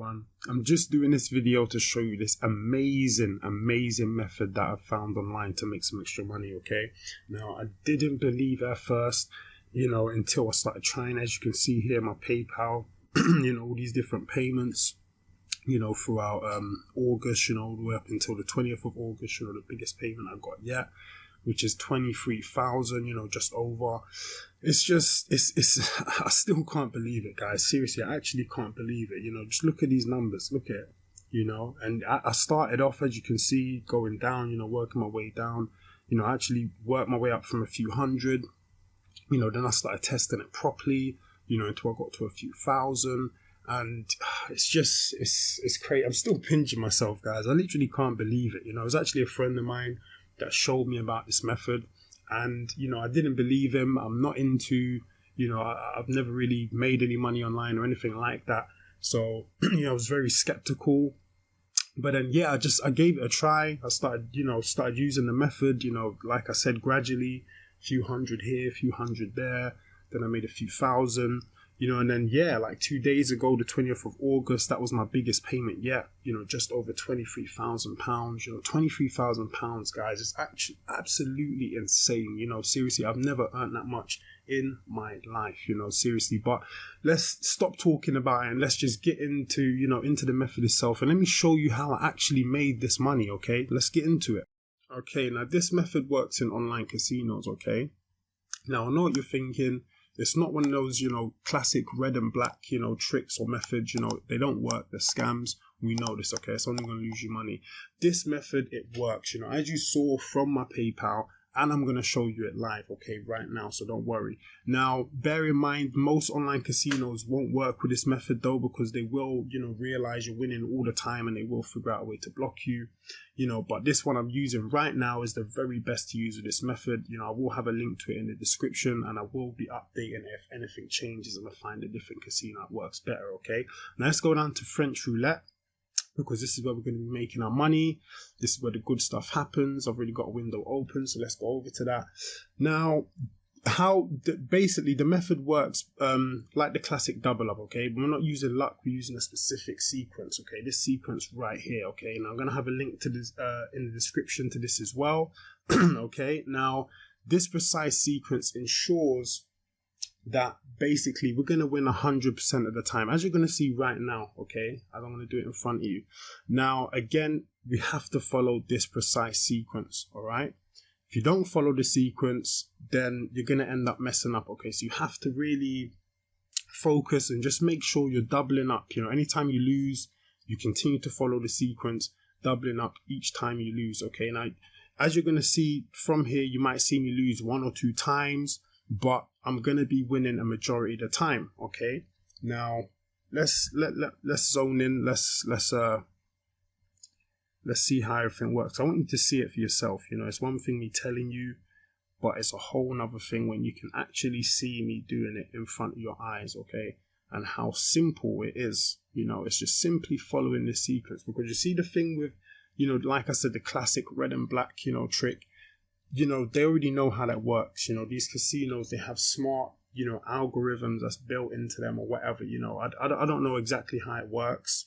everyone. I'm just doing this video to show you this amazing method that I've found online to make some extra money, okay? Now, I didn't believe at first, until I started trying. As you can see here, my PayPal, all these different payments, throughout August, all the way up until the 20th of August, the biggest payment I got yet, which is 23,000, just over. It's I still can't believe it, guys. Seriously, I actually can't believe it. Just look at these numbers, look at it, and I started off, as you can see, going down, working my way down, I actually worked my way up from a few hundred, then I started testing it properly, until I got to a few thousand. And it's crazy. I'm still pinching myself, guys. I literally can't believe it. It was actually a friend of mine that showed me about this method, and I didn't believe him. I'm not into, I've never really made any money online or anything like that, so I was very skeptical. But then I gave it a try. I started using the method, like I said, gradually, a few hundred here, a few hundred there, then I made a few thousand, and then like 2 days ago, the 20th of August, that was my biggest payment yet, just over £23,000. £23,000, guys, it's actually absolutely insane. Seriously, I've never earned that much in my life, seriously. But let's stop talking about it and let's just get into into the method itself, and let me show you how I actually made this money. Okay, let's get into it. Okay, now this method works in online casinos. Okay, now I know what you're thinking. It's not one of those, classic red and black, tricks or methods, they don't work, they're scams. We know this, okay? It's only going to lose you money. This method, it works, as you saw from my PayPal, and I'm going to show you it live, okay, right now, so don't worry. Now, bear in mind, most online casinos won't work with this method, though, because they will, realize you're winning all the time, and they will figure out a way to block you, but this one I'm using right now is the very best to use with this method. I will have a link to it in the description, and I will be updating if anything changes and I find a different casino that works better, okay? Now, let's go down to French Roulette, because this is where we're going to be making our money. This is where the good stuff happens. I've already got a window open, so let's go over to that. Now, basically the method works like the classic double up, okay? But we're not using luck, we're using a specific sequence, okay? This sequence right here, okay? Now I'm going to have a link to this in the description to this as well, okay? Now, this precise sequence ensures that basically we're going to win 100% of the time, as you're going to see right now, okay? I don't want to do it in front of you. Now, again, we have to follow this precise sequence, all right? If you don't follow the sequence, then you're going to end up messing up, okay? So you have to really focus and just make sure you're doubling up. Anytime you lose, you continue to follow the sequence, doubling up each time you lose, okay? Now, as you're going to see from here, you might see me lose 1 or 2 times, but I'm going to be winning a majority of the time, okay? Now, let's zone in. Let's see how everything works. I want you to see it for yourself. It's one thing me telling you, but it's a whole nother thing when you can actually see me doing it in front of your eyes, okay? And how simple it is. It's just simply following this sequence, because you see the thing with, like I said, the classic red and black, trick. They already know how that works. These casinos, they have smart, algorithms that's built into them or whatever. I don't know exactly how it works,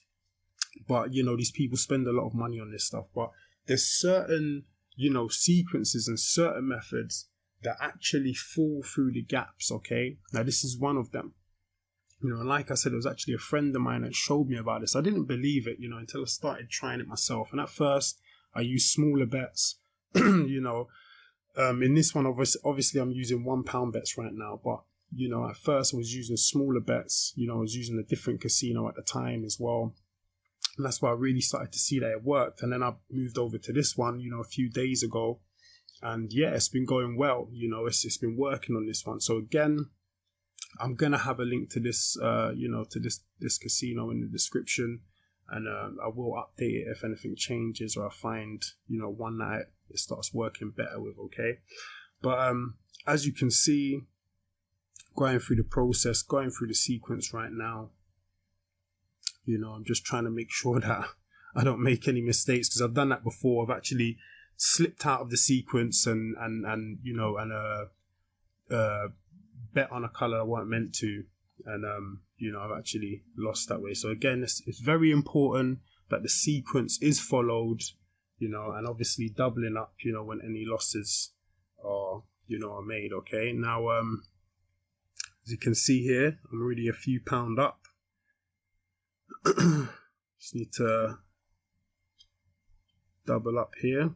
but these people spend a lot of money on this stuff. But there's certain sequences and certain methods that actually fall through the gaps, okay? Now this is one of them. Like I said, it was actually a friend of mine that showed me about this. I didn't believe it, until I started trying it myself. And at first I used smaller bets. In this one, obviously I'm using £1 bets right now, but at first I was using smaller bets. I was using a different casino at the time as well. And that's why I really started to see that it worked. And then I moved over to this one, a few days ago. And yeah, it's been going well. It's been working on this one. So again, I'm going to have a link to this, to this casino in the description. And I will update it if anything changes or I find, one that it starts working better with, okay? But as you can see, going through the process, going through the sequence right now, I'm just trying to make sure that I don't make any mistakes, because I've done that before. I've actually slipped out of the sequence and bet on a color I weren't meant to, and you know, I've actually lost that way. So again, it's very important that the sequence is followed, you know, and obviously doubling up, you know, when any losses are, you know, are made. Okay, now as you can see here, I'm already a few pound up. Just need to double up here.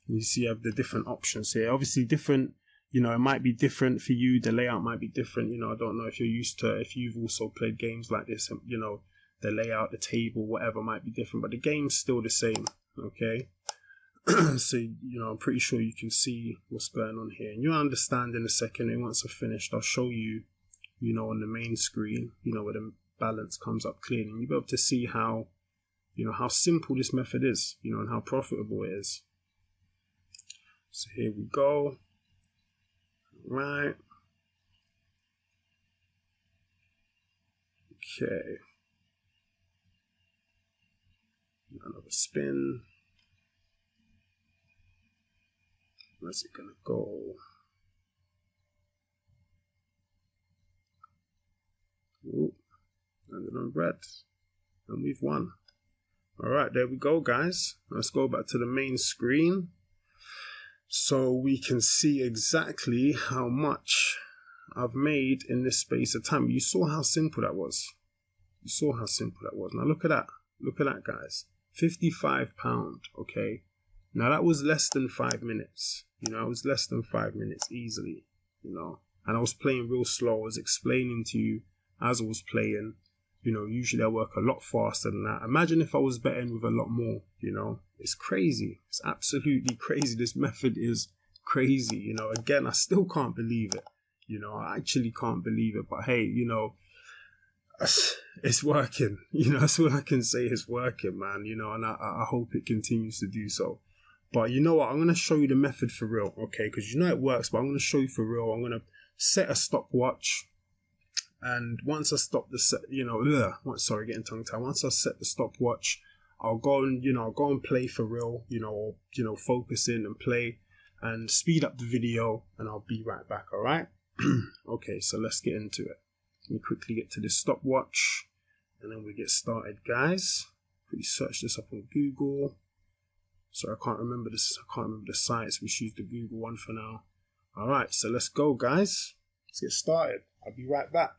You see, I have the different options here. Obviously, different, you know, it might be different for you. The layout might be different. You know, I don't know if you're used to, if you've also played games like this, you know, the layout, the table, whatever might be different, but the game's still the same. Okay. So, you know, I'm pretty sure you can see what's going on here, and you'll understand in a second. And once I've finished, I'll show you, you know, on the main screen, you know, where the balance comes up clean, and you'll be able to see how, you know, how simple this method is, you know, and how profitable it is. So here we go. Right. Okay. Another spin. Where's it gonna go? Ooh, landed on red, and we've won. All right, there we go, guys. Let's go back to the main screen so we can see exactly how much I've made in this space of time. You saw how simple that was. You saw how simple that was. Now look at that. Look at that, guys. £55. Okay. Now that was less than 5 minutes. You know, it was less than 5 minutes easily. You know, and I was playing real slow. I was explaining to you as I was playing. You know, usually I work a lot faster than that. Imagine if I was betting with a lot more, you know. It's crazy. It's absolutely crazy. This method is crazy, you know. Again, I still can't believe it. You know, I actually can't believe it. But hey, you know, it's working. You know, that's what I can say. It's working, man. You know, and I hope it continues to do so. But you know what? I'm going to show you the method for real, okay? Because you know it works, but I'm going to show you for real. I'm going to set a stopwatch. And once I stop the set, you know, sorry, getting tongue tied. Once I set the stopwatch, I'll go and, you know, I'll go and play for real, you know, or, you know, focus in and play and speed up the video, and I'll be right back. All right. Okay, so let's get into it. Let me quickly get to this stopwatch, and then we get started, guys. Quickly search this up on Google. So I can't remember this. I can't remember the sites. We choose the Google one for now. All right, so let's go, guys. Let's get started. I'll be right back.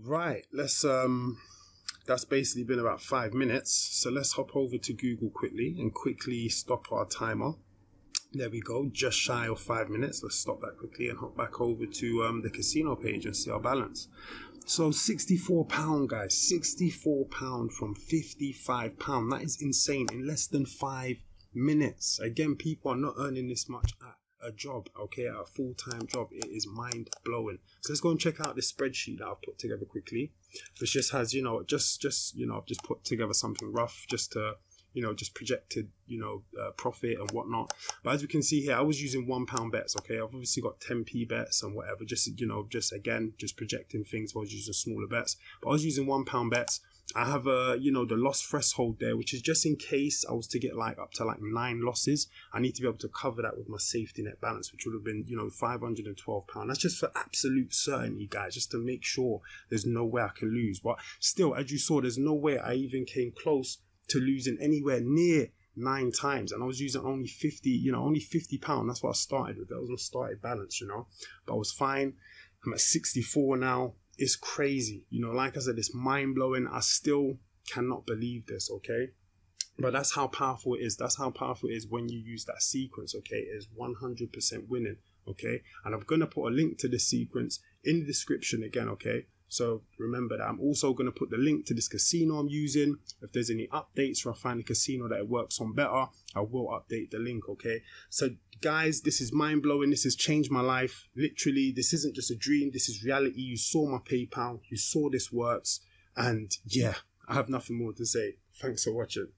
Right, let's that's basically been about 5 minutes, so let's hop over to Google quickly and quickly stop our timer. There we go, just shy of 5 minutes. Let's stop that quickly and hop back over to the casino page and see our balance. So £64, guys, £64 from £55. That is insane, in less than 5 minutes. Again, people are not earning this much at a job, okay, at a full-time job. It is mind-blowing. So let's go and check out this spreadsheet that I've put together quickly, which just has, you know, just you know, I've just put together something rough just to, just projected, profit and whatnot. But as we can see here, I was using £1 bets. Okay, I've obviously got 10p bets and whatever, just projecting things. I was using smaller bets, but I was using £1 bets. I have the loss threshold there, which is just in case I was to get up to 9 losses. I need to be able to cover that with my safety net balance, which would have been, £512. That's just for absolute certainty, guys, just to make sure there's no way I can lose. But still, as you saw, there's no way I even came close to losing anywhere near 9 times. And I was using only £50. That's what I started with. That was my started balance, but I was fine. I'm at 64 now. It's crazy. Like I said, it's mind-blowing. I still cannot believe this, okay? But that's how powerful it is. That's how powerful it is when you use that sequence, okay? It is 100% winning, okay? And I'm going to put a link to this sequence in the description again, okay? So remember that. I'm also going to put the link to this casino I'm using. If there's any updates or I find a casino that it works on better, I will update the link, okay? So guys, this is mind-blowing. This has changed my life. Literally, this isn't just a dream. This is reality. You saw my PayPal. You saw this works. And yeah, I have nothing more to say. Thanks for watching.